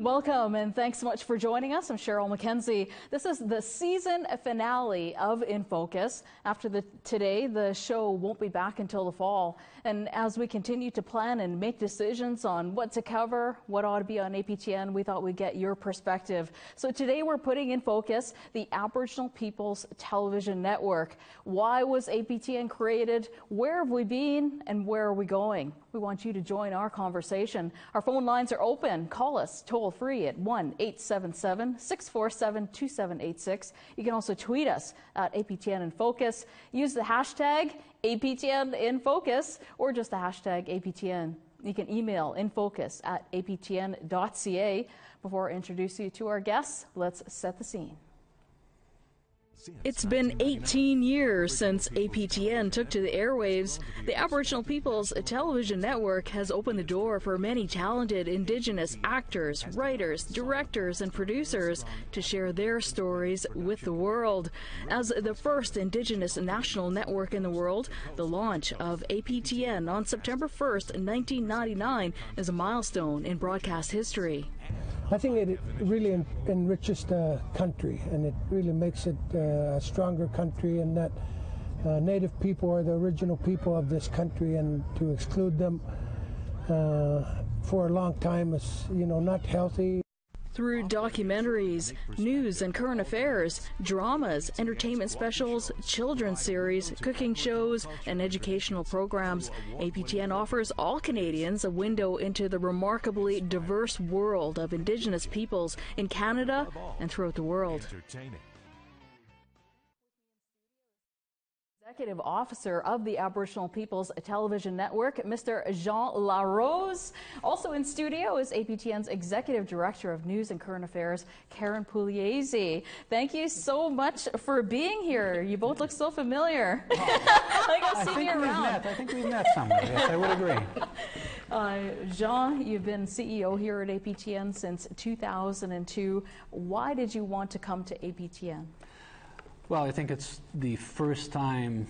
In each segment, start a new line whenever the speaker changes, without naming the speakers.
Welcome and thanks so much for joining us. I'm Cheryl McKenzie. This is the season finale of In Focus. After today, the show won't be back until the fall. And as we continue to plan and make decisions on what to cover, what ought to be on APTN, we thought we'd get your perspective. So today we're putting in focus the Aboriginal Peoples Television Network. Why was APTN created? Where have we been? And where are we going? We want you to join our conversation. Our phone lines are open. Call us toll free at 1-877-647-2786. You can also tweet us at APTN InFocus. Use the hashtag APTN InFocus or just the hashtag APTN. You can email infocus@aptn.ca. Before I introduce you to our guests, let's set the scene. It's been 18 years since APTN took to the airwaves. The Aboriginal Peoples Television Network has opened the door for many talented Indigenous actors, writers, directors, and producers to share their stories with the world. As the first Indigenous national network in the world, the launch of APTN on September 1st, 1999 is a milestone in broadcast history.
I think it really enriches the country, and it really makes it a stronger country, and that Native people are the original people of this country, and to exclude them for a long time is, not healthy.
Through documentaries, news and current affairs, dramas, entertainment specials, children's series, cooking shows, and educational programs, APTN offers all Canadians a window into the remarkably diverse world of Indigenous peoples in Canada and throughout the world. Executive Officer of the Aboriginal Peoples Television Network, Mr. Jean Larose. Also in studio is APTN's Executive Director of News and Current Affairs, Karyn Pugliese. Thank you so much for being here. You both look so familiar. I
think we've met somewhere. Yes, I would agree.
Jean, you've been CEO here at APTN since 2002. Why did you want to come to APTN?
Well, I think it was the first time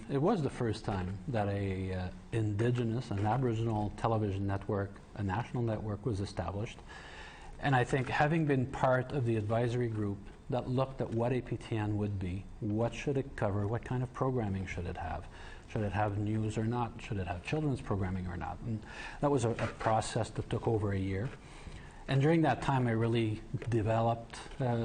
that a Indigenous and Aboriginal television network, a national network, was established. And I think having been part of the advisory group that looked at what APTN would be, what should it cover, what kind of programming should it have? Should it have news or not? Should it have children's programming or not? And that was a process that took over a year. And during that time, I really developed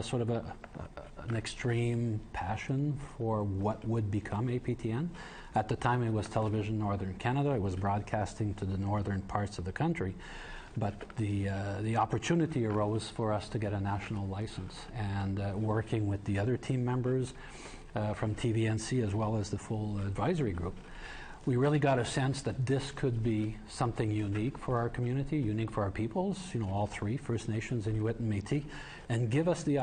sort of an extreme passion for what would become APTN. At the time, it was Television Northern Canada. It was broadcasting to the northern parts of the country. But the opportunity arose for us to get a national license. And working with the other team members from TVNC as well as the full advisory group, we really got a sense that this could be something unique for our community, unique for our peoples, all three, First Nations, Inuit, and Métis, and give us the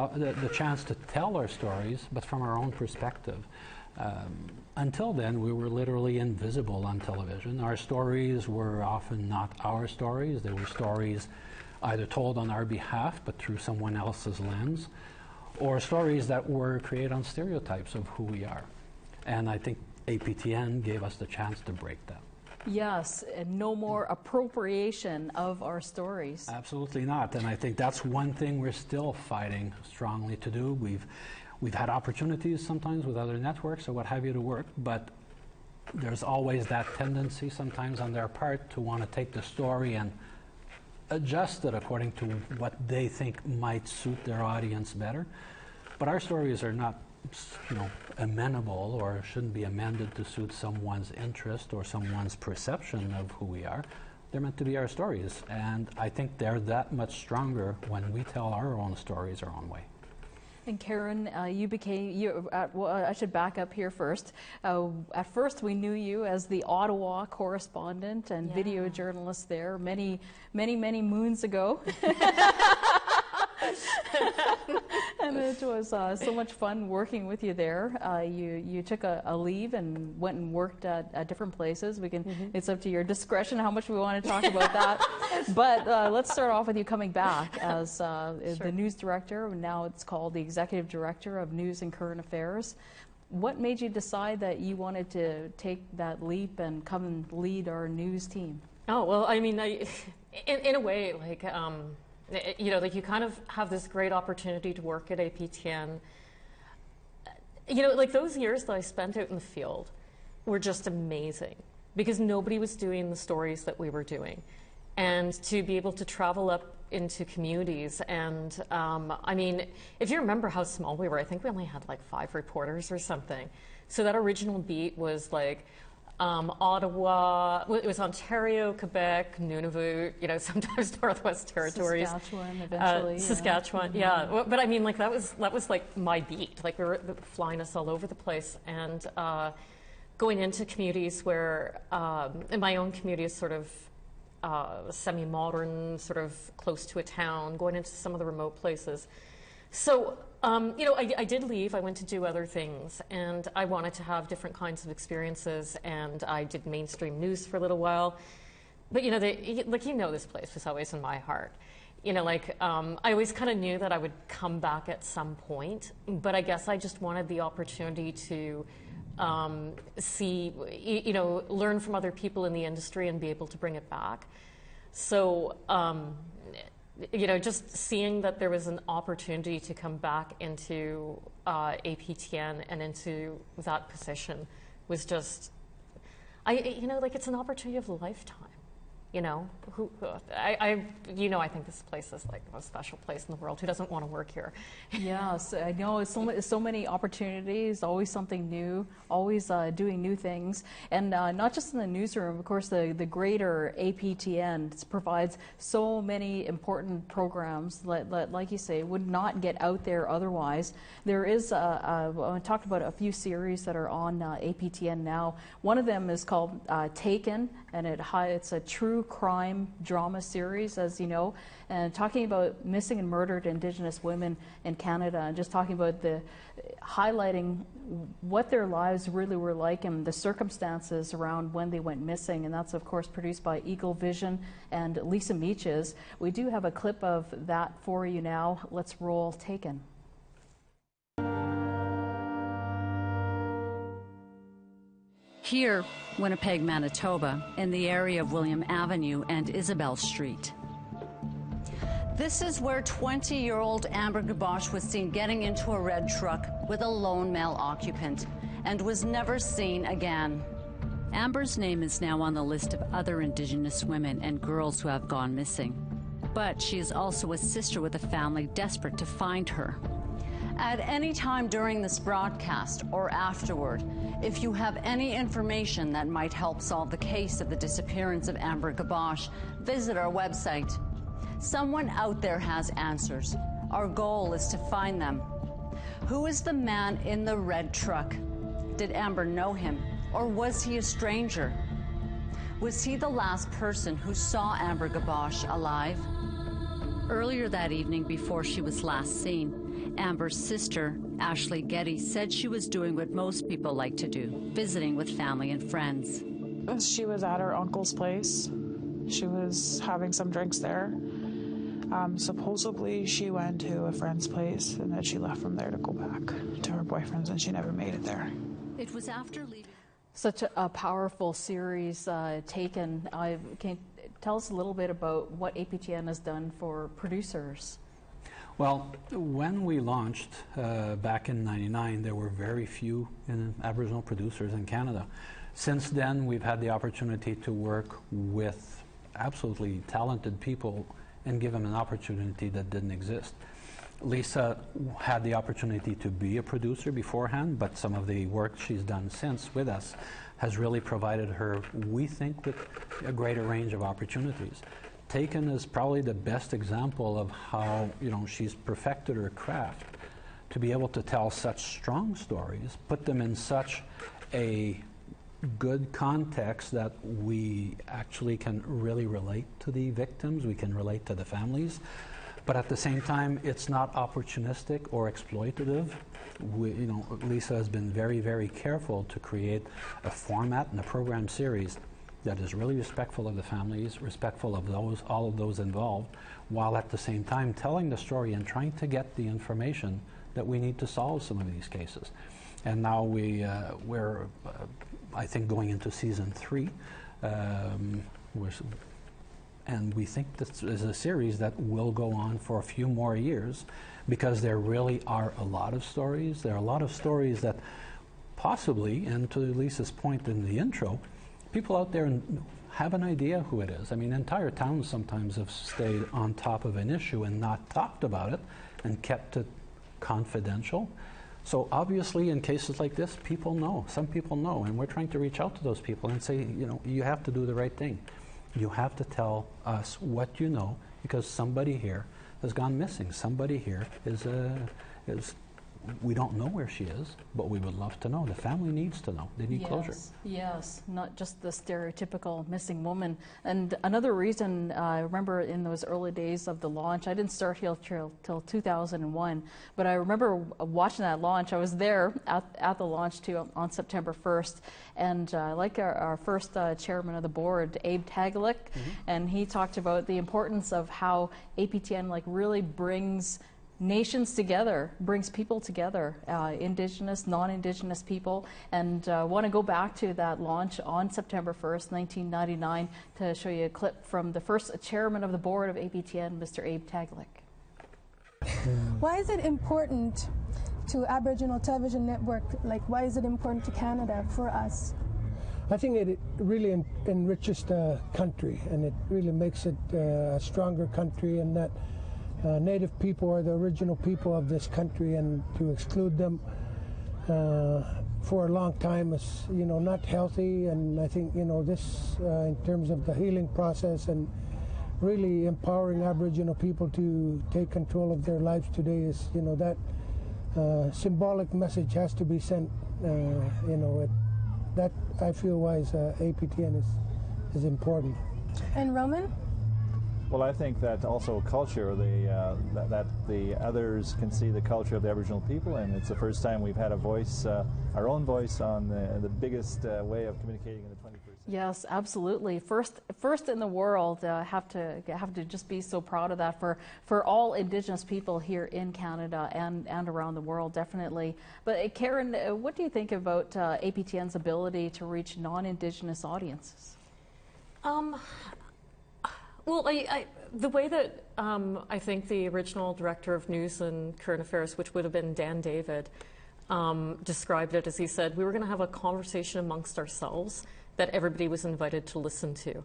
chance to tell our stories, but from our own perspective. Until then, we were literally invisible on television. Our stories were often not our stories. They were stories either told on our behalf, but through someone else's lens, or stories that were created on stereotypes of who we are. And I think APTN gave us the chance to break that.
Yes, and no more appropriation of our stories.
Absolutely not, and I think that's one thing we're still fighting strongly to do. We've had opportunities sometimes with other networks or what have you to work, but there's always that tendency sometimes on their part to want to take the story and adjust it according to what they think might suit their audience better. But our stories are not amenable or shouldn't be amended to suit someone's interest or someone's perception of who we are. They're meant to be our stories, and I think they're that much stronger when we tell our own stories our own way.
And Karyn, I should back up here first. At first, we knew you as the Ottawa correspondent and video journalist there many moons ago. And it was so much fun working with you there. You took a leave and went and worked at different places. It's up to your discretion how much we want to talk about that. But let's start off with you coming back as the news director. Now it's called the Executive Director of News and Current Affairs. What made you decide that you wanted to take that leap and come and lead our news team?
Oh, well, I mean, in a way, You know, like you kind of have this great opportunity to work at APTN. You know, like those years that I spent out in the field were just amazing because nobody was doing the stories that we were doing. And to be able to travel up into communities and, I mean, if you remember how small we were, I think we only had like 5 reporters or something. So that original beat was like Ottawa, it was Ontario, Quebec, Nunavut, you know, sometimes Northwest Territories.
Saskatchewan eventually.
Saskatchewan, yeah. Well, but I mean, like that was like my beat. Like we were flying us all over the place and going into communities where, in my own community is sort of semi-modern, sort of close to a town, going into some of the remote places. So, you know, I did leave. I went to do other things, and I wanted to have different kinds of experiences, and I did mainstream news for a little while. But, you know, like, you know, this place was always in my heart. You know, like, I always kind of knew that I would come back at some point, but I guess I just wanted the opportunity to see, you know, learn from other people in the industry and be able to bring it back. So, you know, just seeing that there was an opportunity to come back into APTN and into that position was just, you know, like it's an opportunity of a lifetime. You know, you know, I think this place is like the most special place in the world. Who doesn't want to work here?
Yes, I know. It's so many opportunities, always something new, always doing new things. And not just in the newsroom, of course, the greater APTN provides so many important programs that, like you say, would not get out there otherwise. There is, I talked about a few series that are on APTN now. One of them is called Taken, and it's a true crime drama series, as you know, and talking about missing and murdered Indigenous women in Canada, and just talking about highlighting what their lives really were like and the circumstances around when they went missing. And that's, of course, produced by Eagle Vision and Lisa Meaches. We do have a clip of that for you now. Let's roll Taken.
Here, Winnipeg, Manitoba, in the area of William Avenue and Isabel Street. This is where 20-year-old Amber Gabosh was seen getting into a red truck with a lone male occupant and was never seen again. Amber's name is now on the list of other Indigenous women and girls who have gone missing. But she is also a sister with a family desperate to find her. At any time during this broadcast or afterward, if you have any information that might help solve the case of the disappearance of Amber Gabosh, visit our website. Someone out there has answers. Our goal is to find them. Who is the man in the red truck? Did Amber know him, or was he a stranger? Was he the last person who saw Amber Gabosh alive? Earlier that evening, before she was last seen, Amber's sister, Ashley Getty, said she was doing what most people like to do, visiting with family and friends.
She was at her uncle's place. She was having some drinks there. Supposedly she went to a friend's place and then she left from there to go back to her boyfriend's, and she never made it there.
It was after leaving.
Such a powerful series, Taken. Can you tell us a little bit about what APTN has done for producers?
Well, when we launched back in '99, there were very few Aboriginal producers in Canada. Since then, we've had the opportunity to work with absolutely talented people and give them an opportunity that didn't exist. Lisa had the opportunity to be a producer beforehand, but some of the work she's done since with us has really provided her, we think, with a greater range of opportunities. Taken is probably the best example of how, you know, she's perfected her craft to be able to tell such strong stories, put them in such a good context that we actually can really relate to the victims, we can relate to the families, but at the same time, it's not opportunistic or exploitative. You know, Lisa has been very, very careful to create a format and a program series that is really respectful of the families, respectful of all of those involved, while at the same time telling the story and trying to get the information that we need to solve some of these cases. And now we're, I think, going into season 3. And we think this is a series that will go on for a few more years, because there really are a lot of stories. There are a lot of stories that possibly, and to Lisa's point in the intro, people out there have an idea who it is. I mean, entire towns sometimes have stayed on top of an issue and not talked about it and kept it confidential. So obviously in cases like this, people know, some people know, and we're trying to reach out to those people and say, you know, you have to do the right thing. You have to tell us what you know, because somebody here has gone missing. Somebody here is we don't know where she is, but we would love to know. The family needs to know. They need closure.
Yes, not just the stereotypical missing woman. And another reason, I remember in those early days of the launch, I didn't start here till 2001, but I remember watching that launch. I was there at the launch too on September 1st, and like our first chairman of the board, Abe Taglick, and he talked about the importance of how APTN like really brings nations together, brings people together, Indigenous, non-Indigenous people, and want to go back to that launch on September 1st, 1999, to show you a clip from the first chairman of the board of APTN, Mr. Abe Taglick.
Why is it important to Aboriginal Television Network? Like, why is it important to Canada for us?
I think it really enriches the country, and it really makes it a stronger country, and that Native people are the original people of this country, and to exclude them for a long time is, you know, not healthy. And I think, you know, this in terms of the healing process and really empowering Aboriginal people to take control of their lives today is, you know, that symbolic message has to be sent. You know, that I feel wise APTN is important.
And Roman?
Well, I think that also culture, that the others can see the culture of the Aboriginal people, and it's the first time we've had a voice, our own voice, on the biggest way of communicating in the 21st century.
Yes, absolutely. First in the world. Have to just be so proud of that for all Indigenous people here in Canada and around the world, definitely. But Karyn, what do you think about APTN's ability to reach non-Indigenous audiences?
Well, the way that I think the original director of news and current affairs, which would have been Dan David, described it as, he said, we were going to have a conversation amongst ourselves that everybody was invited to listen to.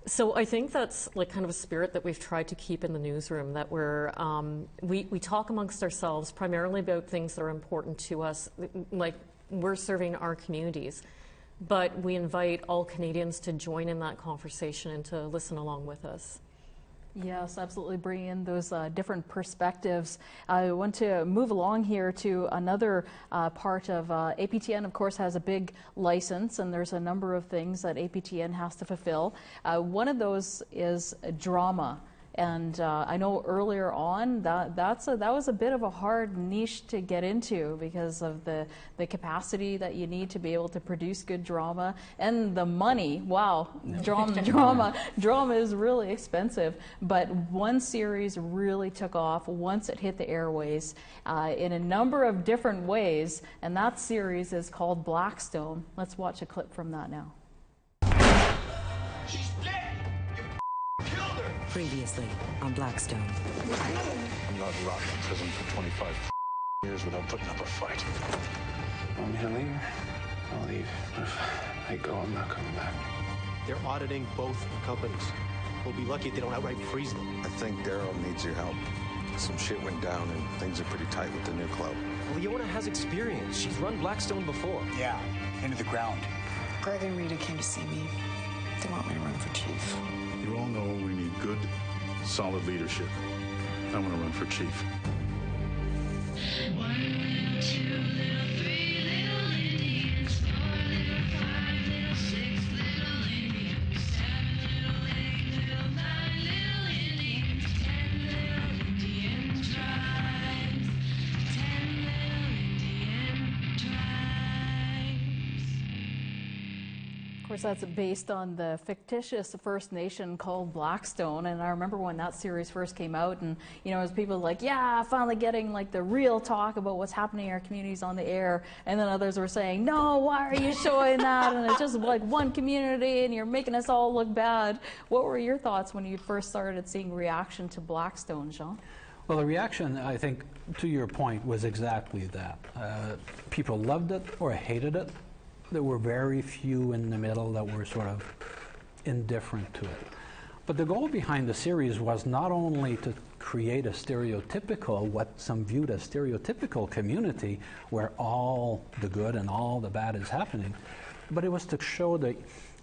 So I think that's like kind of a spirit that we've tried to keep in the newsroom, that we talk amongst ourselves primarily about things that are important to us, like we're serving our communities. But we invite all Canadians to join in that conversation and to listen along with us.
Yes, absolutely. Bring in those different perspectives. I want to move along here to another part of APTN, of course, has a big license, and there's a number of things that APTN has to fulfill. One of those is drama. And I know earlier on that was a bit of a hard niche to get into because of the capacity that you need to be able to produce good drama and the money. Wow, drama is really expensive. But one series really took off once it hit the airways in a number of different ways, and that series is called Blackstone. Let's watch a clip from that now.
She's dead.
Previously on Blackstone.
I'm not rotting in prison for 25 years without putting up a fight.
Want me to leave? I'll leave. If I go, I'm not coming back.
They're auditing both companies. We'll be lucky if they don't outright freeze them.
I think Daryl needs your help. Some shit went down and things are pretty tight with the new club.
Leona has experience. She's run Blackstone before.
Yeah, into the ground.
Greg and Rita came to see me. They want me to run for chief.
You all know we need good, solid leadership. I'm going to run for chief.
1 little, 2 little, 3 little Indians, 4 little, 5 little, 6 little Indians, 7 little, 8 little, 9 little Indians, 10 little Indian tribes, 10 little Indian tribes.
Of course, that's based on the fictitious First Nation called Blackstone. And I remember when that series first came out, and as people like, yeah, finally getting like the real talk about what's happening in our communities on the air. And then others were saying, no, why are you showing that? And it's just like one community, and you're making us all look bad. What were your thoughts when you first started seeing reaction to Blackstone, Jean?
Well, the reaction, I think, to your point, was exactly that. People loved it or hated it. There were very few in the middle that were sort of indifferent to it. But the goal behind the series was not only to create a stereotypical, what some viewed as stereotypical community where all the good and all the bad is happening, but it was to show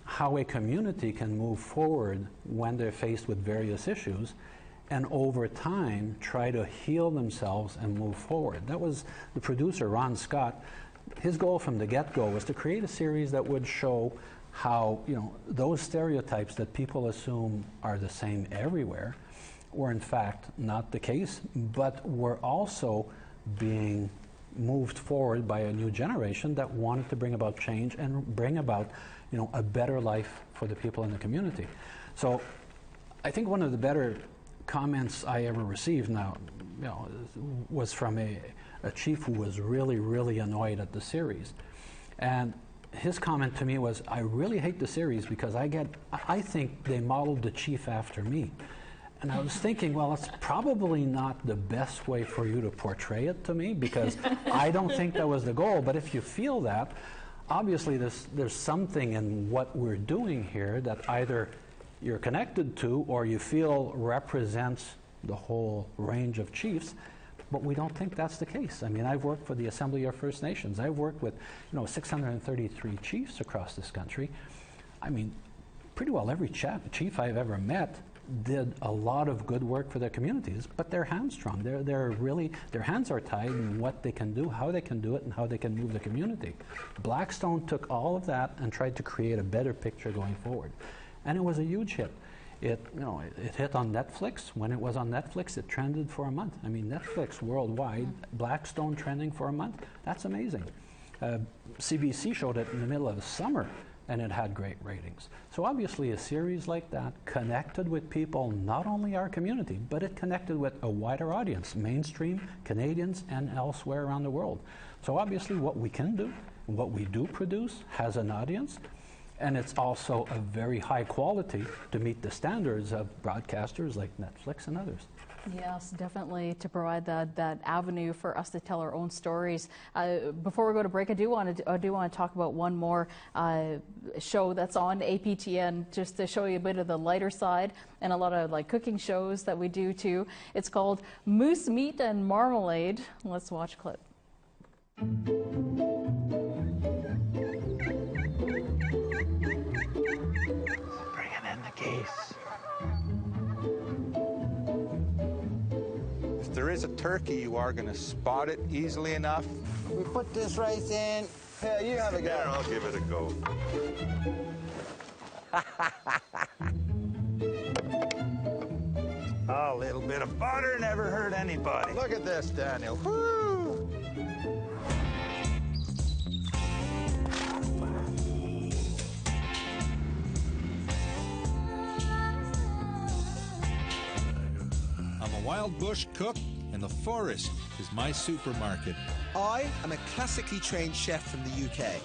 how a community can move forward when they're faced with various issues, and over time try to heal themselves and move forward. That was the producer, Ron Scott. His goal from the get-go was to create a series that would show how those stereotypes that people assume are the same everywhere were in fact not the case, but were also being moved forward by a new generation that wanted to bring about change and bring about a better life for the people in the community. So I think one of the better comments I ever received was from a chief who was really, really annoyed at the series. And his comment to me was, I really hate the series because I think they modeled the chief after me. And I was thinking, well, it's probably not the best way for you to portray it to me, because I don't think that was the goal. But if you feel that, obviously there's something in what we're doing here that either you're connected to or you feel represents the whole range of chiefs, but we don't think that's the case. I mean, I've worked for the Assembly of First Nations. I've worked with 633 chiefs across this country. I mean, pretty well every chief I've ever met did a lot of good work for their communities, but they're hamstrung. Their hands are tied in what they can do, how they can do it, and how they can move the community. Blackstone took all of that and tried to create a better picture going forward. And it was a huge hit. It hit on Netflix. When it was on Netflix, it trended for a month. I mean, Netflix worldwide, Blackstone trending for a month, that's amazing. CBC showed it in the middle of the summer, and it had great ratings. So obviously a series like that connected with people, not only our community, but it connected with a wider audience, mainstream Canadians and elsewhere around the world. So obviously what we can do, what we do produce, has an audience. And it's also a very high quality to meet the standards of broadcasters like Netflix and others.
Yes, definitely, to provide that avenue for us to tell our own stories. Before we go to break, I do want to talk about one more show that's on APTN, just to show you a bit of the lighter side, and a lot of like cooking shows that we do too. It's called Moose Meat and Marmalade. Let's watch a clip.
If there is a turkey, you are going to spot it easily enough.
We put this rice in. Here, you have a go.
There, I'll give it a go. A little bit of butter never hurt anybody. Look at this, Daniel. Woo!
Wild bush cook, and the forest is my supermarket.
I am a classically trained chef from the UK.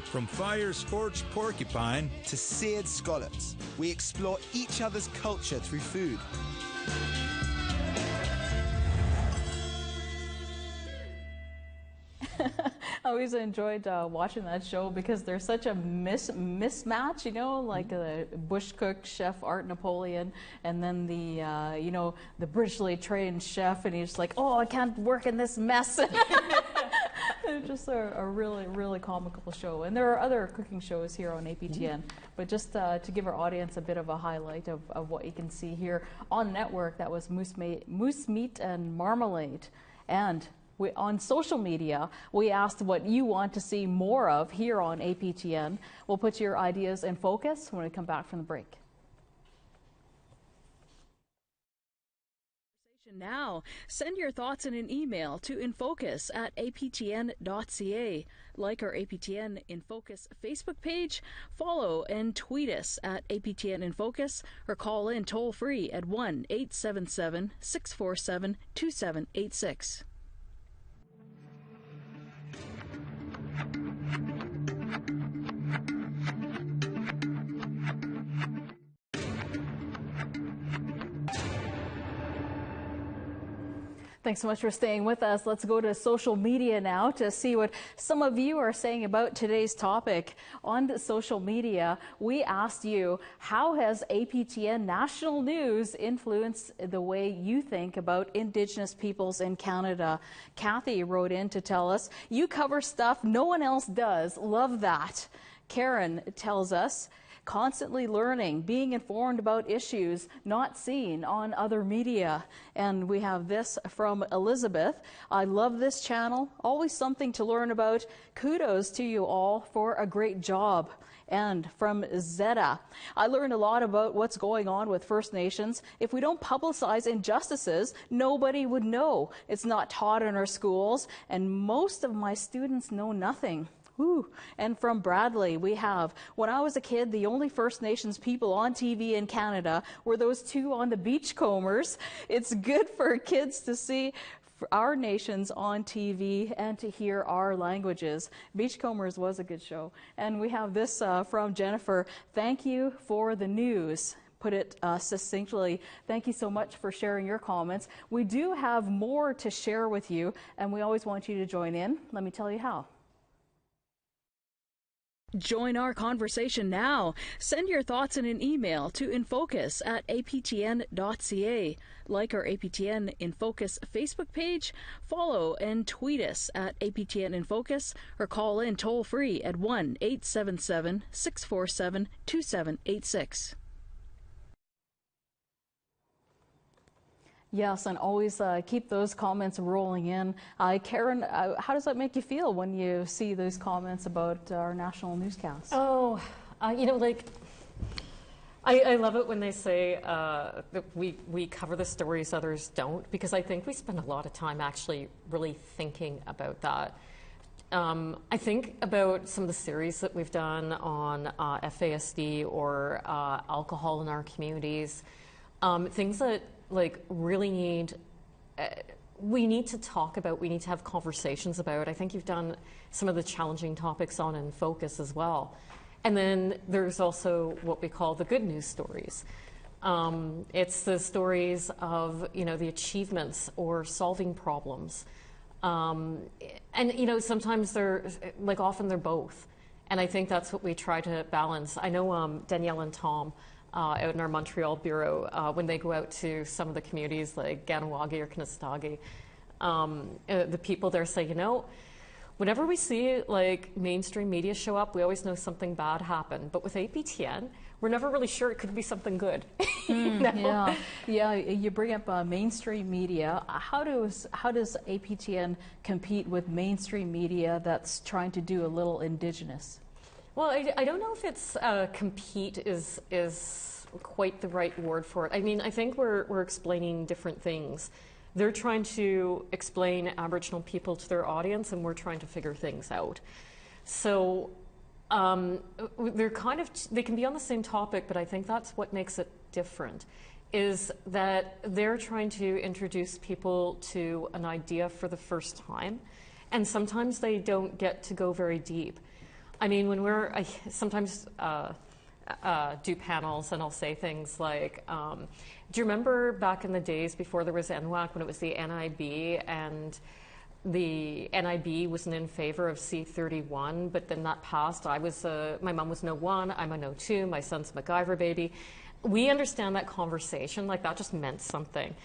From fire-scorched porcupine
to seared scallops, we explore each other's culture through food.
I always enjoyed watching that show because there's such a mismatch, like the bush cook chef Art Napoleon, and then the the Bridgely trained chef, and he's like, oh, I can't work in this mess. It's just a really, really comical show. And there are other cooking shows here on APTN, but just to give our audience a bit of a highlight of what you can see here on network, that was Moose Meat and Marmalade. And on social media, we asked what you want to see more of here on APTN. We'll put your ideas in focus when we come back from the break. Now, send your thoughts in an email to infocus@aptn.ca. Like our APTN InFocus Facebook page, follow and tweet us at APTN InFocus, or call in toll-free at 1-877-647-2786. Thanks so much for staying with us. Let's go to social media now to see what some of you are saying about today's topic. On social media, we asked you, how has APTN National News influenced the way you think about Indigenous peoples in Canada? Kathy wrote in to tell us, you cover stuff no one else does. Love that. Karyn tells us, constantly learning, being informed about issues not seen on other media. And we have this from Elizabeth. I love this channel. Always something to learn about. Kudos to you all for a great job. And from Zeta, I learned a lot about what's going on with First Nations. If we don't publicize injustices, nobody would know. It's not taught in our schools, and most of my students know nothing. Ooh. And from Bradley, we have, when I was a kid, the only First Nations people on TV in Canada were those two on the Beachcombers. It's good for kids to see our nations on TV and to hear our languages. Beachcombers was a good show. And we have this from Jennifer. Thank you for the news. Put it succinctly. Thank you so much for sharing your comments. We do have more to share with you, and we always want you to join in. Let me tell you how. Join our conversation now. Send your thoughts in an email to infocus@aptn.ca. Like our APTN InFocus Facebook page, follow and tweet us at APTN InFocus, or call in toll-free at 1-877-647-2786. Yes, and always keep those comments rolling in. Karyn, how does that make you feel when you see those comments about our national newscast?
Oh, you know, like, I love it when they say that we cover the stories others don't, because I think we spend a lot of time actually really thinking about that. I think about some of the series that we've done on FASD or alcohol in our communities, things that like really we need to talk about, we need to have conversations about. I think you've done some of the challenging topics on In Focus as well. And then there's also what we call the good news stories. It's the stories of, you know, the achievements or solving problems. And, you know, sometimes often they're both. And I think that's what we try to balance. I know Danielle and Tom, out in our Montreal bureau, when they go out to some of the communities like Ganawagi or Kanastagi, the people there say, you know, whenever we see like mainstream media show up, we always know something bad happened. But with APTN, we're never really sure. It could be something good. You know?
Yeah. You bring up mainstream media. How does APTN compete with mainstream media that's trying to do a little Indigenous?
Well, I don't know if it's compete is quite the right word for it. I mean, I think we're explaining different things. They're trying to explain Aboriginal people to their audience, and we're trying to figure things out. So they can be on the same topic, but I think that's what makes it different, is that they're trying to introduce people to an idea for the first time, and sometimes they don't get to go very deep. I mean, when I sometimes do panels, and I'll say things like, do you remember back in the days before there was NWAC, when it was the NIB, and the NIB wasn't in favor of C31, but then that passed. My mom was no 1, I'm a no 2, my son's a MacGyver baby. We understand that conversation, like that just meant something.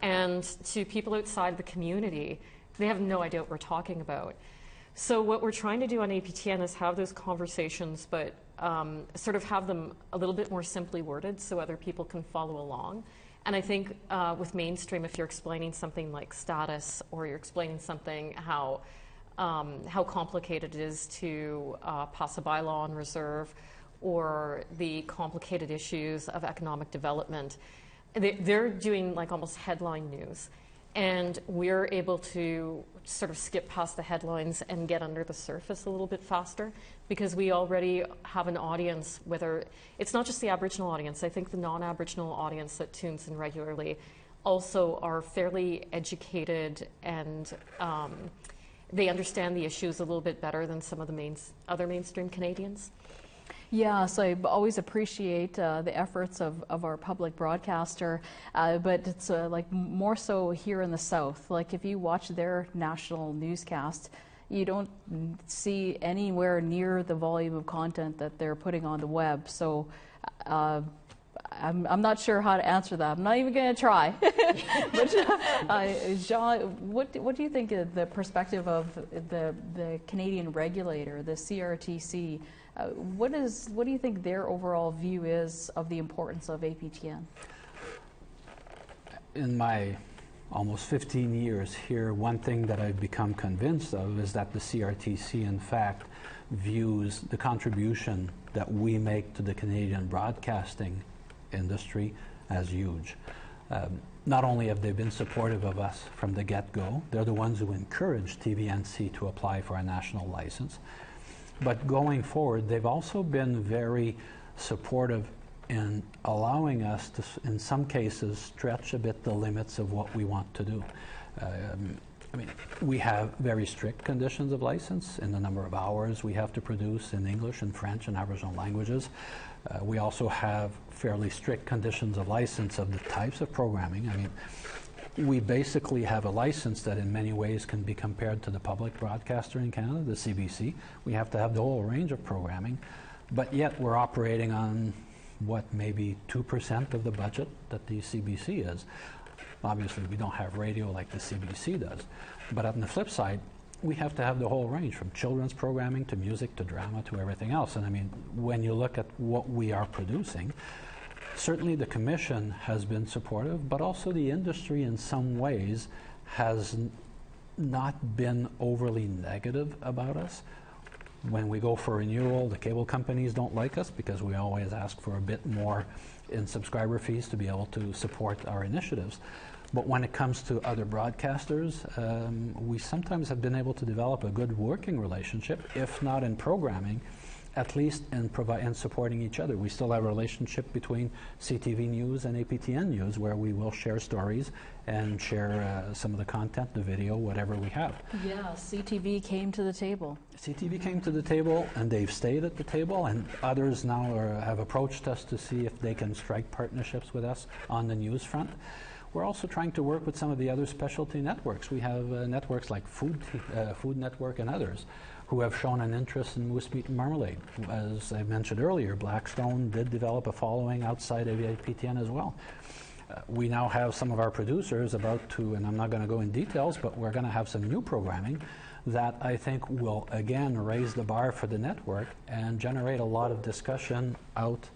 And to people outside the community, they have no idea what we're talking about. So what we're trying to do on APTN is have those conversations, but sort of have them a little bit more simply worded so other people can follow along. And I think with mainstream, if you're explaining something like status, or you're explaining something how complicated it is to pass a bylaw on reserve, or the complicated issues of economic development, they're doing like almost headline news. And we're able to sort of skip past the headlines and get under the surface a little bit faster because we already have an audience, whether it's not just the Aboriginal audience, I think the non-Aboriginal audience that tunes in regularly also are fairly educated and they understand the issues a little bit better than some of the other mainstream Canadians.
Yes, I always appreciate the efforts of our public broadcaster, but it's like more so here in the South. Like if you watch their national newscast, you don't see anywhere near the volume of content that they're putting on the web. So I'm not sure how to answer that. I'm not even going to try. But Jean, what do you think of the perspective of the Canadian regulator, the CRTC? What do you think their overall view is of the importance of APTN?
In my almost 15 years here, one thing that I've become convinced of is that the CRTC, in fact, views the contribution that we make to the Canadian broadcasting industry as huge. Not only have they been supportive of us from the get-go, they're the ones who encouraged TVNC to apply for a national license. But going forward, they've also been very supportive in allowing us to, in some cases, stretch a bit the limits of what we want to do. I mean, we have very strict conditions of license in the number of hours we have to produce in English and French and Aboriginal languages. We also have fairly strict conditions of license of the types of programming. I mean, we basically have a license that in many ways can be compared to the public broadcaster in Canada, the CBC. We have to have the whole range of programming, but yet we're operating on what, maybe 2% of the budget that the CBC is. Obviously, we don't have radio like the CBC does, but on the flip side, we have to have the whole range, from children's programming to music to drama to everything else. And I mean, when you look at what we are producing, certainly the Commission has been supportive, but also the industry in some ways has not been overly negative about us. When we go for renewal, the cable companies don't like us because we always ask for a bit more in subscriber fees to be able to support our initiatives. But when it comes to other broadcasters, we sometimes have been able to develop a good working relationship, if not in programming, at least in supporting each other. We still have a relationship between CTV News and APTN News where we will share stories and share some of the content, the video, whatever we have.
Yeah, CTV came to the table.
CTV came to the table and they've stayed at the table, and others now have approached us to see if they can strike partnerships with us on the news front. We're also trying to work with some of the other specialty networks. We have networks like Food Network and others who have shown an interest in moose meat and marmalade. As I mentioned earlier, Blackstone did develop a following outside of APTN as well. We now have some of our producers about to, and I'm not going to go in details, but we're going to have some new programming that I think will again raise the bar for the network and generate a lot of discussion out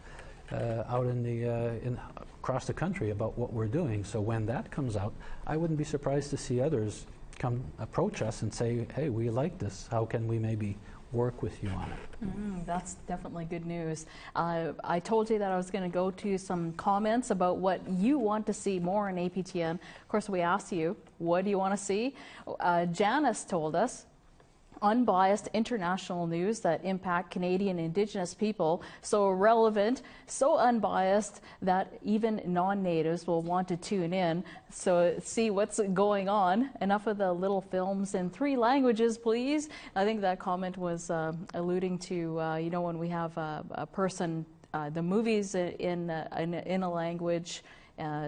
across the country about what we're doing. So when that comes out, I wouldn't be surprised to see others come approach us and say, hey, we like this, how can we maybe work with you on it?
That's definitely good news. I told you that I was going to go to some comments about what you want to see more in APTN. Of course, we asked you, what do you want to see? Janice told us, unbiased international news that impact Canadian Indigenous people, so relevant, so unbiased that even non-natives will want to tune in, so see what's going on. Enough of the little films in 3 languages, please. I think that comment was alluding to, you know, when we have a person, the movies in a language,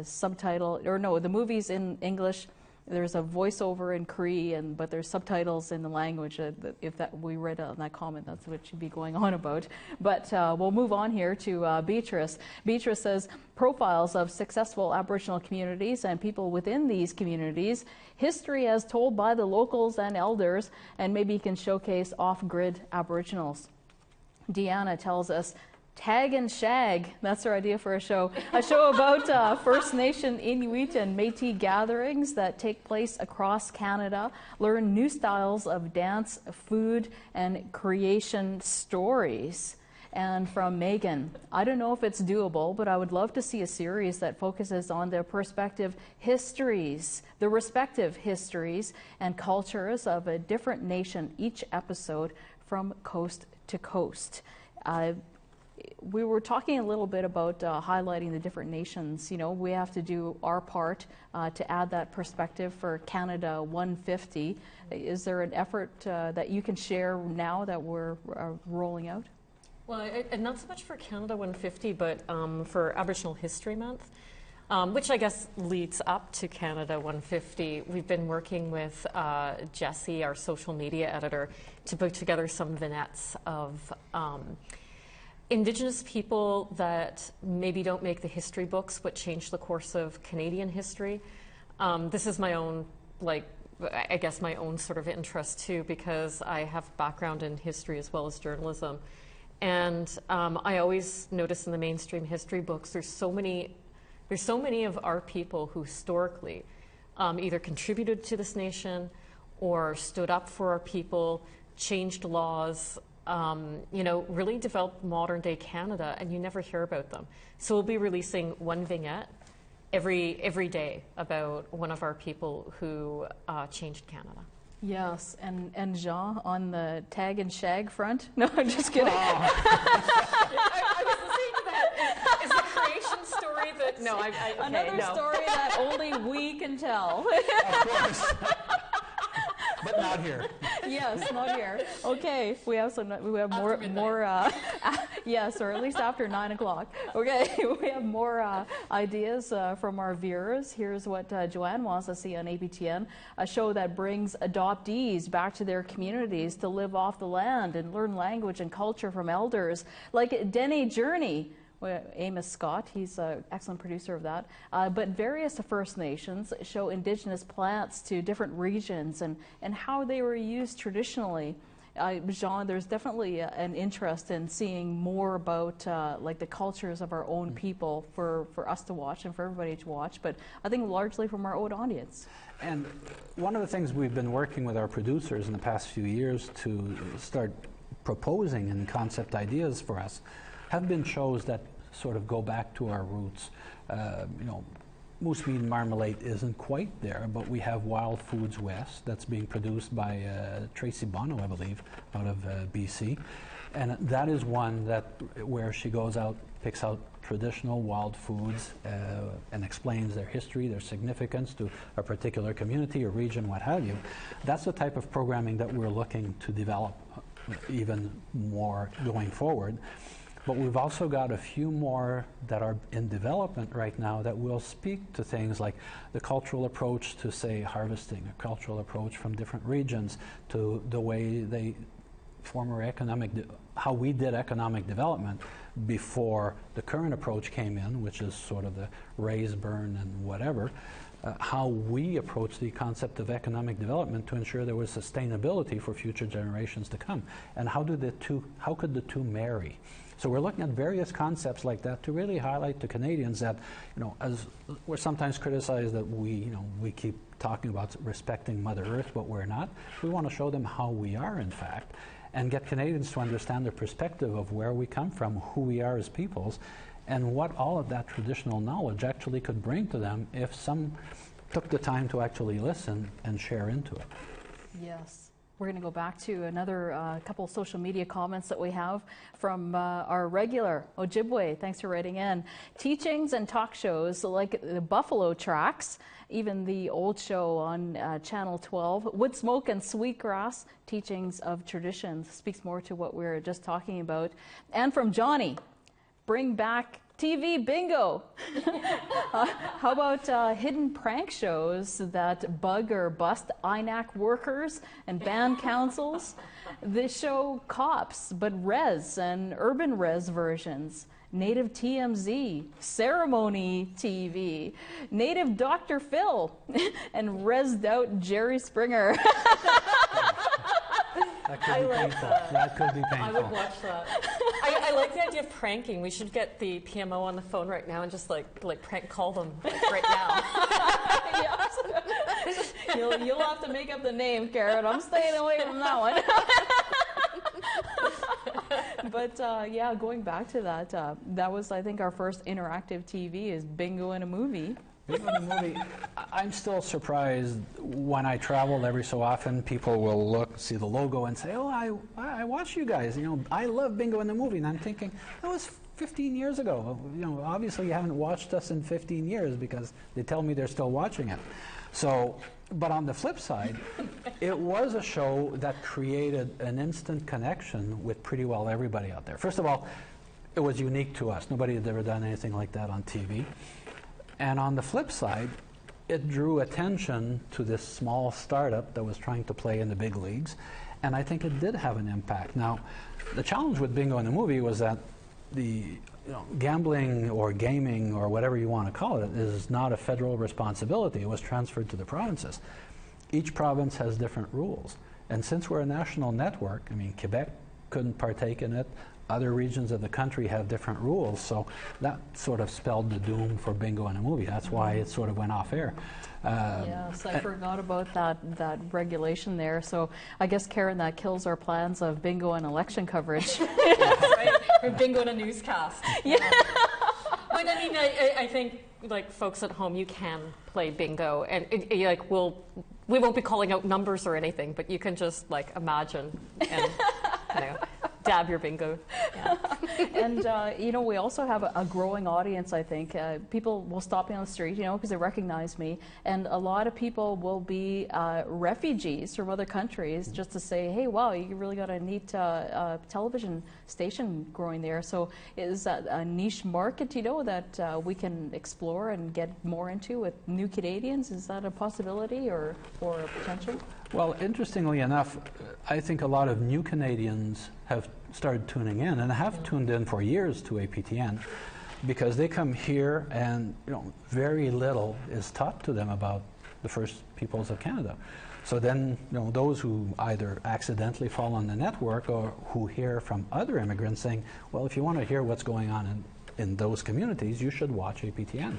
subtitle, or no, the movies in English, there's a voiceover in Cree, but there's subtitles in the language. If that we read on that comment, that's what should be going on about. But we'll move on here to Beatrice. Beatrice says, profiles of successful Aboriginal communities and people within these communities, history as told by the locals and elders, and maybe you can showcase off-grid Aboriginals. Deanna tells us, Tag and Shag, that's our idea for a show about First Nation, Inuit and Métis gatherings that take place across Canada. Learn new styles of dance, food and creation stories. And from Megan, I don't know if it's doable, but I would love to see a series that focuses on the respective histories and cultures of a different nation each episode from coast to coast. We were talking a little bit about highlighting the different nations. You know, we have to do our part to add that perspective for Canada 150. Is there an effort that you can share now that we're rolling out?
Well, and not so much for Canada 150, but for Aboriginal History Month, which I guess leads up to Canada 150. We've been working with Jessie, our social media editor, to put together some vignettes of Indigenous people that maybe don't make the history books but change the course of Canadian history. This is my own, I guess my own sort of interest too, because I have background in history as well as journalism. And I always notice in the mainstream history books, there's so many of our people who historically either contributed to this nation or stood up for our people, changed laws, you know, really developed modern day Canada, and you never hear about them. So we'll be releasing one vignette every day about one of our people who changed Canada.
Yes, and Jean on the tag and shag front. No, I'm just kidding.
I was listening to that. Is the creation story that? No, okay,
another story that only we can tell.
Of course. But not here.
Yes, not here. Okay, we have more. Yes, or at least after 9 o'clock. Okay, we have more ideas from our viewers. Here's what Joanne wants to see on APTN: a show that brings adoptees back to their communities to live off the land and learn language and culture from elders, like Dene Journey. Amos Scott, he's an excellent producer of that. But various First Nations show Indigenous plants to different regions and how they were used traditionally. Jean, there's definitely an interest in seeing more about like the cultures of our own people for us to watch and for everybody to watch, but I think largely from our own audience.
And one of the things we've been working with our producers in the past few years to start proposing and concept ideas for us have been shows that sort of go back to our roots. You know, Moose Meat and Marmalade isn't quite there, but we have Wild Foods West that's being produced by Tracy Bono, I believe, out of BC. And that is one that where she goes out, picks out traditional wild foods and explains their history, their significance to a particular community or region, what have you. That's the type of programming that we're looking to develop even more going forward. But we've also got a few more that are in development right now that will speak to things like the cultural approach to, say, harvesting, a cultural approach from different regions, to the way they how we did economic development before the current approach came in, which is sort of the raise, burn, and whatever. How we approach the concept of economic development to ensure there was sustainability for future generations to come, and how could the two marry? So we're looking at various concepts like that to really highlight to Canadians that, you know, as we're sometimes criticized that we keep talking about respecting Mother Earth, but we're not. We want to show them how we are, in fact, and get Canadians to understand the perspective of where we come from, who we are as peoples, and what all of that traditional knowledge actually could bring to them if some took the time to actually listen and share into it.
Yes. We're going to go back to another couple social media comments that we have from our regular Ojibwe. Thanks for writing in. Teachings and talk shows like the Buffalo Tracks, even the old show on Channel 12, Wood Smoke and Sweetgrass, Teachings of Traditions, speaks more to what we were just talking about. And from Johnny, bring back TV bingo. How about hidden prank shows that bug or bust INAC workers and band councils? They show cops, but res and urban res versions. Native TMZ, Ceremony TV, Native Dr. Phil, and resed out Jerry Springer.
That could be painful. That could be painful.
I would watch that. I like the idea of pranking. We should get the PMO on the phone right now and just like prank call them right now.
Yes. You'll have to make up the name, Karyn. I'm staying away from that one. But yeah, going back to that, that was, I think, our first interactive TV is bingo in a movie.
Bingo in a movie. I'm still surprised when I travel every so often. People will look, see the logo, and say, "Oh, I watch you guys. You know, I love bingo in the movie." And I'm thinking, that was 15 years ago. You know, obviously you haven't watched us in 15 years because they tell me they're still watching it. So, but on the flip side, it was a show that created an instant connection with pretty well everybody out there. First of all, it was unique to us. Nobody had ever done anything like that on TV. And on the flip side, it drew attention to this small startup that was trying to play in the big leagues. And I think it did have an impact. Now, the challenge with bingo in the movie was that the gambling or gaming or whatever you want to call it is not a federal responsibility. It was transferred to the provinces. Each province has different rules. And since we're a national network, I mean, Quebec couldn't partake in it. Other regions of the country have different rules. So that sort of spelled the doom for bingo in a movie. That's why it sort of went off air.
Yes, I forgot about that regulation there. So I guess, Karyn, that kills our plans of bingo and election coverage.
Right. Or bingo in a newscast.
Yeah.
But I mean, I think, like, folks at home, you can play bingo, and we won't be calling out numbers or anything, but you can just, like, imagine and dab your bingo. Yeah.
And we also have a growing audience, I think. People will stop me on the street, because they recognize me. And a lot of people will be refugees from other countries just to say, hey, wow, you really got a neat television station growing there. So is that a niche market, that we can explore and get more into with new Canadians? Is that a possibility or a potential?
Well, interestingly enough, I think a lot of new Canadians have started tuning in and have tuned in for years to APTN because they come here and very little is taught to them about the First Peoples of Canada. So then those who either accidentally fall on the network or who hear from other immigrants saying, well, if you want to hear what's going on in those communities, you should watch APTN.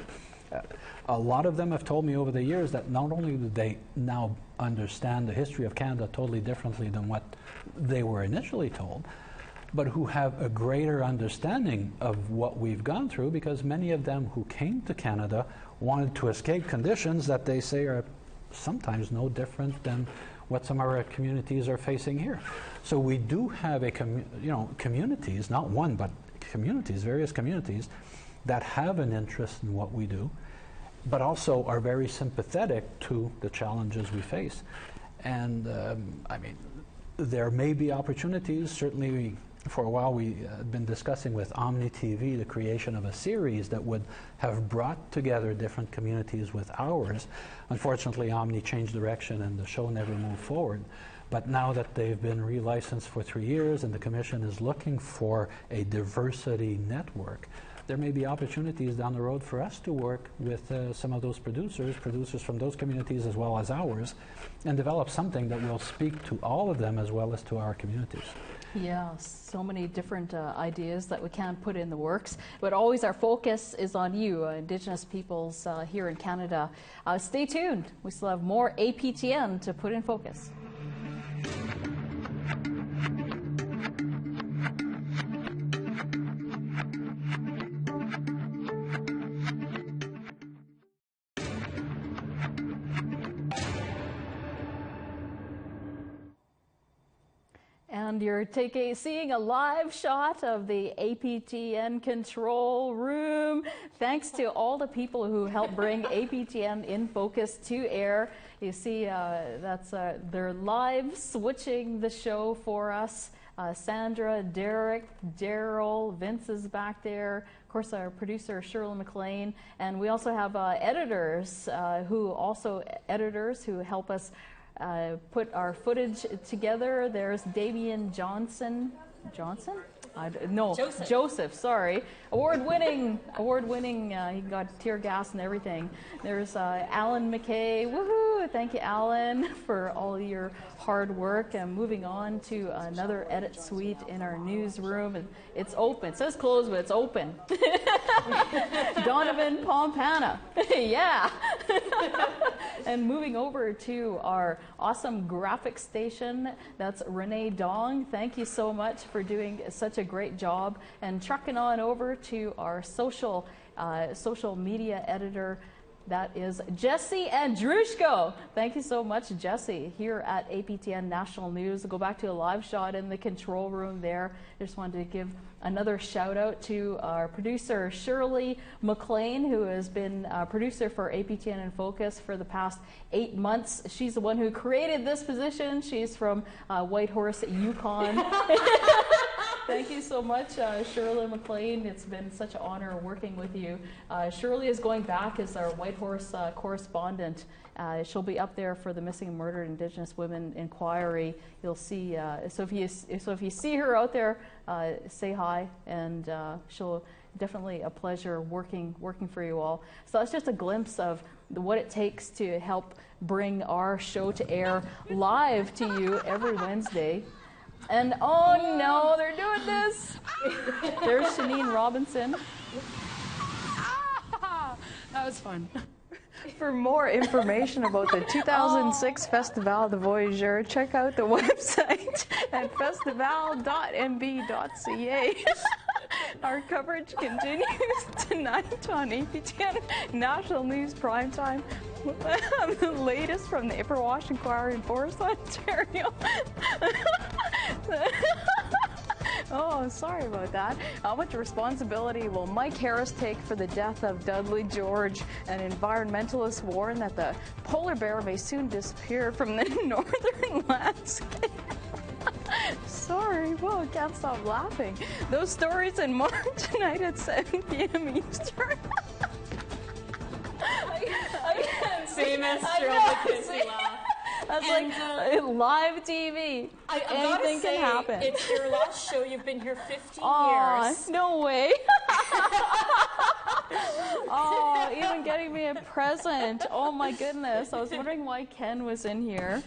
A lot of them have told me over the years that not only do they now understand the history of Canada totally differently than what they were initially told, but who have a greater understanding of what we've gone through because many of them who came to Canada wanted to escape conditions that they say are sometimes no different than what some of our communities are facing here. So we do have communities, not one, but communities, various communities, that have an interest in what we do, but also are very sympathetic to the challenges we face. And I mean, there may be opportunities. Certainly, for a while, we had been discussing with Omni TV the creation of a series that would have brought together different communities with ours. Unfortunately, Omni changed direction and the show never moved forward. But now that they've been relicensed for 3 years and the Commission is looking for a diversity network, there may be opportunities down the road for us to work with some of those producers from those communities as well as ours, and develop something that will speak to all of them as well as to our communities.
Yeah, so many different ideas that we can't put in the works, but always our focus is on you, Indigenous peoples here in Canada. Stay tuned. We still have more APTN to put in focus. And you're seeing a live shot of the APTN control room. Thanks to all the people who helped bring APTN InFocus to air. You see, they're live switching the show for us. Sandra, Derek, Daryl, Vince is back there. Of course, our producer, Shirley McLean. And we also have editors who help us put our footage together. There's Damian Johnson. Joseph, sorry. Award-winning, he got tear gas and everything. There's Alan McKay, woohoo, Woo! Thank you, Alan, for all your hard work. And moving on to another edit suite in our newsroom. And it's open. It says closed, but it's open. Donovan Pompana. Yeah. And moving over to our awesome graphic station, that's Renee Dong. Thank you so much for doing such a great job. And trucking on over to our social media editor, that is Jesse Andrushko. Thank you so much, Jesse, here at APTN National News. I'll go back to a live shot in the control room there. Just wanted to give another shout out to our producer, Shirley McLean, who has been a producer for APTN InFocus for the past 8 months. She's the one who created this position. She's from Whitehorse, Yukon. Thank you so much, Shirley McLean. It's been such an honor working with you. Shirley is going back as our Whitehorse correspondent. She'll be up there for the Missing and Murdered Indigenous Women Inquiry. You'll see. So if you see her out there, say hi, and she'll definitely a pleasure working for you all. So that's just a glimpse of what it takes to help bring our show to air live to you every Wednesday. And oh no, they're doing this. There's Shanine Robinson.
That was fun. For more information about the 2006 Festival de Voyageur, check out the website at festival.mb.ca. Our coverage continues tonight on APTN National News Primetime. The latest from the Ipperwash Inquiry in Forest, Ontario. Oh, sorry about that. How much responsibility will Mike Harris take for the death of Dudley George? And environmentalists warn that the polar bear may soon disappear from the northern landscape. Sorry, well, I can't stop laughing. Those stories and more tonight at 7 p.m. Eastern. I can't see
Famous Shirley Kinsey laugh.
That's like live TV. Anything can happen.
It's your last show. You've been here 15 years.
No way. Oh, even getting me a present. Oh my goodness. I was wondering why Ken was in here.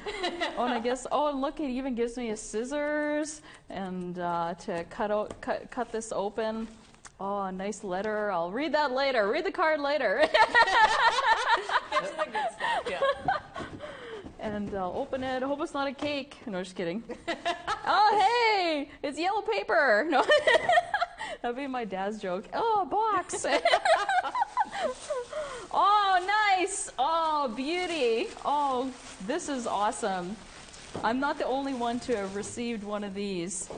Oh, and I guess, and look, it even gives me a scissors and to cut this open. Oh, a nice letter. I'll read that later. Read the card later.
Get to the good stuff, yeah.
And I'll open it. I hope it's not a cake. No, just kidding. Oh, hey, it's yellow paper. No, that'd be my dad's joke. Oh, a box. Oh, nice. Oh, beauty. Oh, this is awesome. I'm not the only one to have received one of these.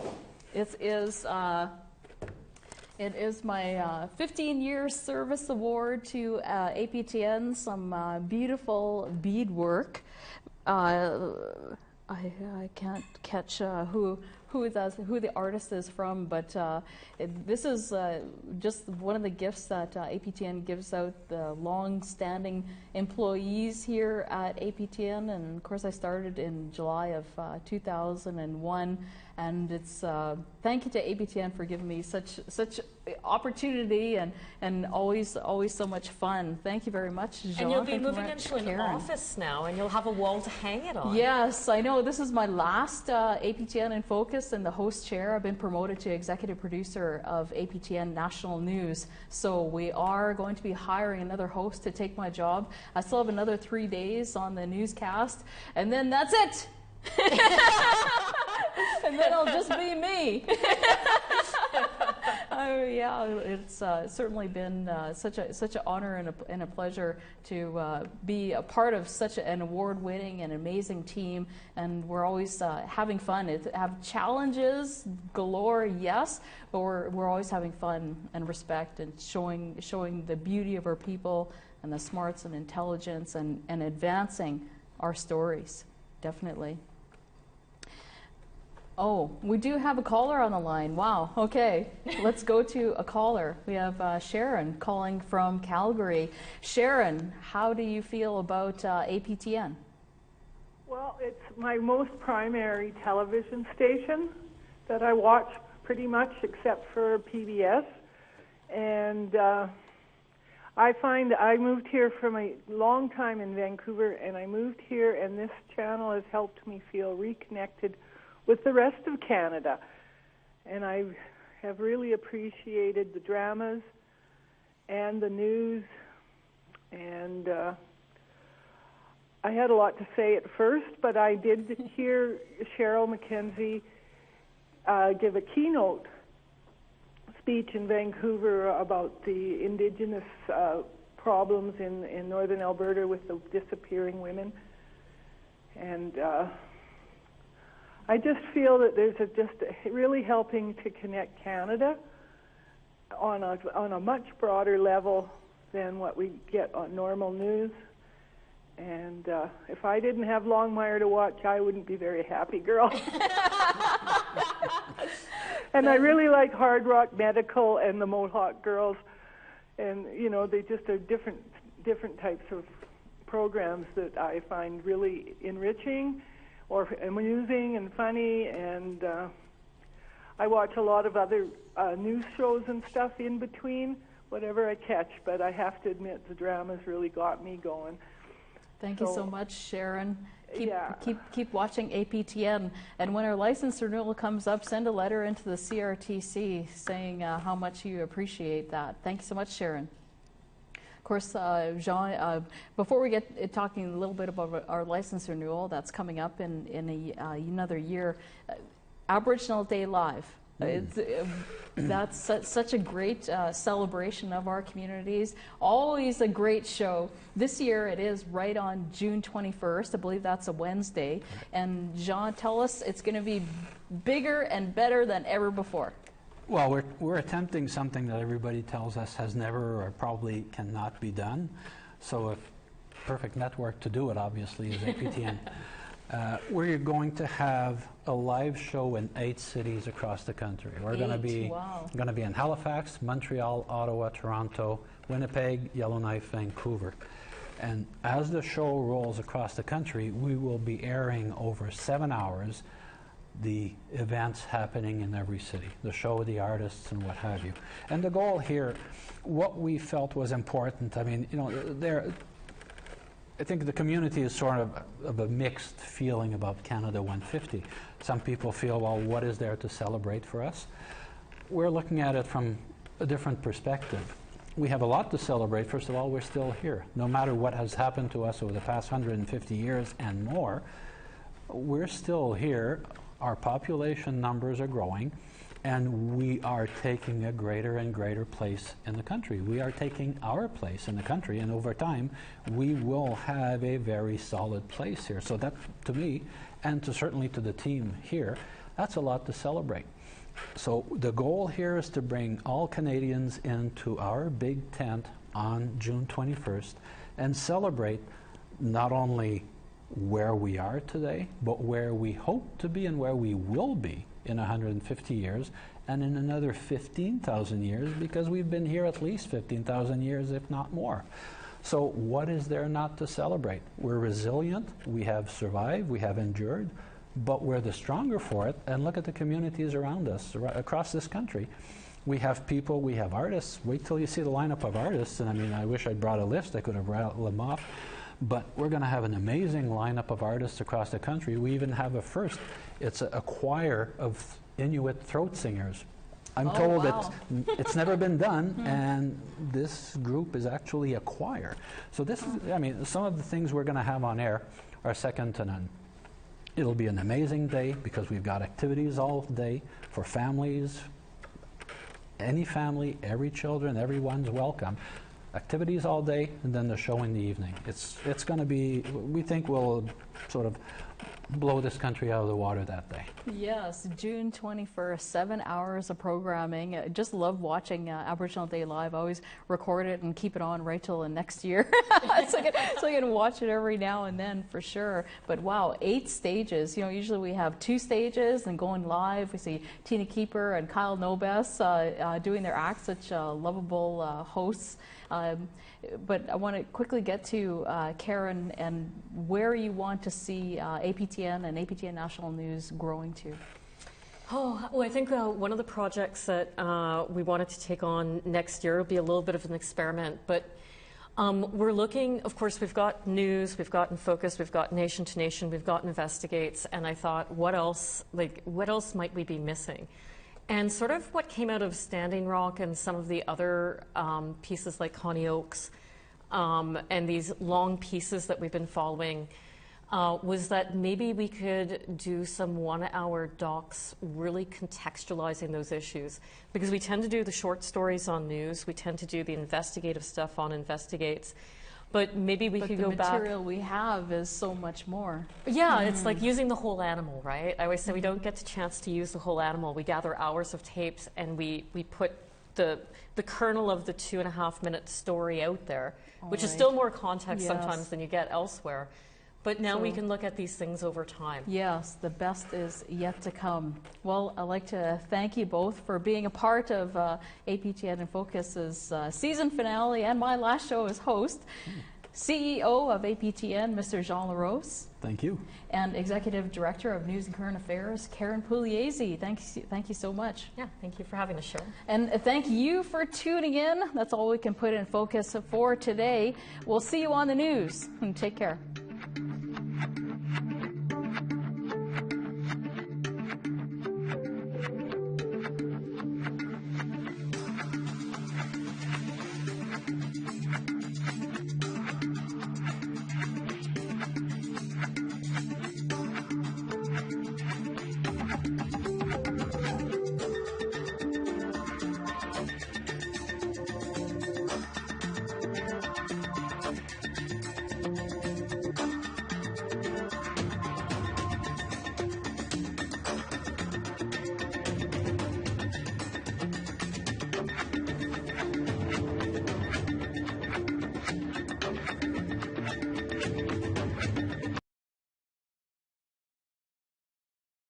It is my 15-year service award to APTN. Some beautiful beadwork. I can't catch who the artist is from, but this is just one of the gifts that APTN gives out the long-standing employees here at APTN. And of course, I started in July of 2001. And it's thank you to APTN for giving me such opportunity and always so much fun. Thank you very much, Jean.
And you'll be moving into an office now, and you'll have a wall to hang it on.
Yes, I know. This is my last APTN InFocus and the host chair. I've been promoted to executive producer of APTN National News. So we are going to be hiring another host to take my job. I still have another 3 days on the newscast, and then that's it. And then it'll just be me. Yeah, it's certainly been such an honor and a pleasure to be a part of such an award-winning and amazing team. And we're always having fun. Have challenges galore, yes, but we're always having fun and respect and showing the beauty of our people and the smarts and intelligence and advancing our stories, definitely. Oh, we do have a caller on the line. Wow. Okay, let's go to a caller. We have Sharon calling from Calgary. Sharon, how do you feel about APTN?
Well, it's my most primary television station that I watch pretty much except for PBS. And I find I moved here from a long time in Vancouver, and I moved here, and this channel has helped me feel reconnected with the rest of Canada. And I have really appreciated the dramas and the news, and I had a lot to say at first, but I did hear Cheryl Mackenzie give a keynote speech in Vancouver about the Indigenous problems in northern Alberta with the disappearing women. And I just feel that there's really helping to connect Canada on a much broader level than what we get on normal news. And if I didn't have Longmire to watch, I wouldn't be very happy, girl. And I really like Hard Rock Medical and the Mohawk Girls. And, you know, they just are different types of programs that I find really enriching or amusing and funny. And I watch a lot of other news shows and stuff in between, whatever I catch. But I have to admit, the dramas really got me going.
Thank you so much, Sharon. Keep watching APTN, and when our license renewal comes up, send a letter into the CRTC saying how much you appreciate that. Thank you so much, Sharon. Of course, Jean, before we get talking a little bit about our license renewal that's coming up in another year, Aboriginal Day Live. That's such a great celebration of our communities. Always a great show. This year it is right on June 21st. I believe that's a Wednesday. And Jean, tell us it's going to be bigger and better than ever before.
Well, we're attempting something that everybody tells us has never or probably cannot be done. So a perfect network to do it, obviously, is APTN. We're going to have a live show in 8 cities across the country. We're going to be in Halifax, Montreal, Ottawa, Toronto, Winnipeg, Yellowknife, Vancouver. And as the show rolls across the country, we will be airing over 7 hours the events happening in every city, the show, the artists, and what have you. And the goal here, what we felt was important, I mean, you know, I think the community is sort of a mixed feeling about Canada 150. Some people feel, well, what is there to celebrate for us? We're looking at it from a different perspective. We have a lot to celebrate. First of all, we're still here. No matter what has happened to us over the past 150 years and more, we're still here. Our population numbers are growing, and we are taking a greater and greater place in the country. We are taking our place in the country, and over time, we will have a very solid place here. So that, to me, and certainly to the team here, that's a lot to celebrate. So the goal here is to bring all Canadians into our big tent on June 21st and celebrate not only where we are today, but where we hope to be and where we will be in 150 years and in another 15,000 years, because we've been here at least 15,000 years, if not more. So what is there not to celebrate? We're resilient, we have survived, we have endured, but we're the stronger for it. And look at the communities around us, across this country. We have people, we have artists. Wait till you see the lineup of artists, and I mean, I wish I'd brought a list, I could have rattled them off. But we're going to have an amazing lineup of artists across the country. We even have a first. It's a choir of Inuit throat singers. I'm told it's never been done, and this group is actually a choir. So this is, I mean, some of the things we're going to have on air are second to none. It'll be an amazing day because we've got activities all day for families. Any family, every children, everyone's welcome. Activities all day, and then the show in the evening. It's going to be, we think we'll sort of blow this country out of the water that day.
Yes, June 21st, 7 hours of programming. I just love watching Aboriginal Day Live. I always record it and keep it on right till the next year. so I can watch it every now and then for sure. But wow, 8 stages. You know, usually we have 2 stages and going live. We see Tina Keeper and Kyle Nobes doing their acts, such lovable hosts. But I want to quickly get to Karyn and where you want to see APTN and APTN National News growing to.
Oh, well, I think one of the projects that we wanted to take on next year will be a little bit of an experiment, but we're looking, of course, we've got news, we've got InFocus, we've got Nation to Nation, we've got Investigates, and I thought, what else might we be missing? And sort of what came out of Standing Rock and some of the other pieces like Connie Oakes and these long pieces that we've been following was that maybe we could do some 1-hour docs really contextualizing those issues. Because we tend to do the short stories on news, we tend to do the investigative stuff on Investigates, but maybe we could go back.
The material we have is so much more.
Yeah, it's like using the whole animal, right? I always say we don't get the chance to use the whole animal. We gather hours of tapes and we put the kernel of the 2.5-minute story out there, which is still more context sometimes than you get elsewhere. But now we can look at these things over time.
Yes, the best is yet to come. Well, I'd like to thank you both for being a part of APTN InFocus's season finale and my last show as host. CEO of APTN, Mr. Jean LaRose.
Thank you.
And Executive Director of News and Current Affairs, Karyn Pugliese. Thank you so much.
Yeah, thank you for having the show.
And thank you for tuning in. That's all we can put in focus for today. We'll see you on the news. Take care.